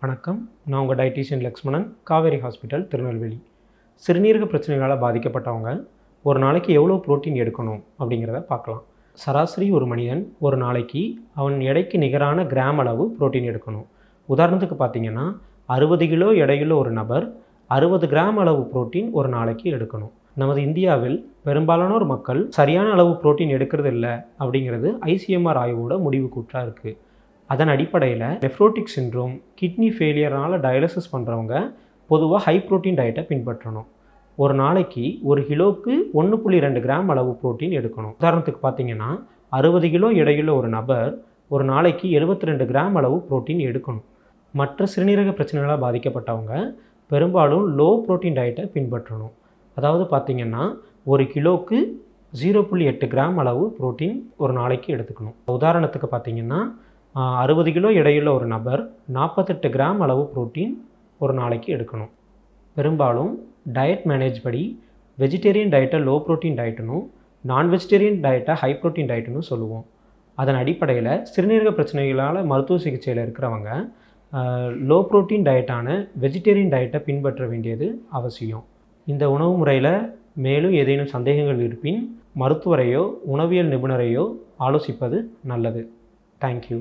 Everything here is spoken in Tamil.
வணக்கம், நான் உங்கள் டயட்டீஷியன் லக்ஷ்மணன், காவேரி ஹாஸ்பிட்டல், திருநெல்வேலி. சிறுநீரக பிரச்சனைகளால் பாதிக்கப்பட்டவங்க ஒரு நாளைக்கு எவ்வளோ புரோட்டீன் எடுக்கணும் அப்படிங்கிறத பார்க்கலாம். சராசரி ஒரு மனிதன் ஒரு நாளைக்கு அவன் எடைக்கு நிகரான கிராம் அளவு புரோட்டீன் எடுக்கணும். உதாரணத்துக்கு பார்த்தீங்கன்னா 60 கிலோ எடையுள்ள ஒரு நபர் 60 கிராம் அளவு புரோட்டீன் ஒரு நாளைக்கு எடுக்கணும். நமது இந்தியாவில் பெரும்பாலானோர் மக்கள் சரியான அளவு புரோட்டீன் எடுக்கிறது இல்லை அப்படிங்கிறது ICMR ஆய்வோட முடிவு கூற்றாக இருக்குது. அதன் அடிப்படையில் நெஃப்ரோட்டிக் சிண்ட்ரோம், கிட்னி ஃபெயிலியர்னால் டயாலிசிஸ் பண்ணுறவங்க பொதுவாக ஹை ப்ரோட்டீன் டயட்டை பின்பற்றணும். ஒரு நாளைக்கு ஒரு கிலோவுக்கு 1.2 கிராம் அளவு புரோட்டீன் எடுக்கணும். உதாரணத்துக்கு பார்த்தீங்கன்னா 60 கிலோ எடையுள்ள ஒரு நபர் ஒரு நாளைக்கு 72 கிராம் அளவு புரோட்டீன் எடுக்கணும். மற்ற சிறுநீரக பிரச்சனைகளால் பாதிக்கப்பட்டவங்க பெரும்பாலும் லோ ப்ரோட்டீன் டயட்டை பின்பற்றணும். அதாவது பார்த்திங்கன்னா ஒரு கிலோவுக்கு 0.8 கிராம் அளவு புரோட்டீன் ஒரு நாளைக்கு எடுத்துக்கணும். உதாரணத்துக்கு பார்த்திங்கன்னா 60 கிலோ எடையுள்ள ஒரு நபர் 48 கிராம் அளவு புரோட்டீன் ஒரு நாளைக்கு எடுக்கணும். பெரும்பாலும் டயட் மேனேஜ் படி வெஜிடேரியன் டயட்டை லோ ப்ரோட்டீன் டயட்டுனும், நான் வெஜிடேரியன் டயட்டை ஹை ப்ரோட்டீன் டயட்டுன்னு சொல்லுவோம். அதன் அடிப்படையில் சிறுநீரக பிரச்சனைகளால் மருத்துவ சிகிச்சையில் இருக்கிறவங்க லோ ப்ரோட்டீன் டயட்டான வெஜிடேரியன் டயட்டை பின்பற்ற வேண்டியது அவசியம். இந்த உணவு முறையில் மேலும் ஏதேனும் சந்தேகங்கள் இருப்பின் மருத்துவரையோ உணவியல் நிபுணரையோ ஆலோசிப்பது நல்லது. தேங்க்யூ.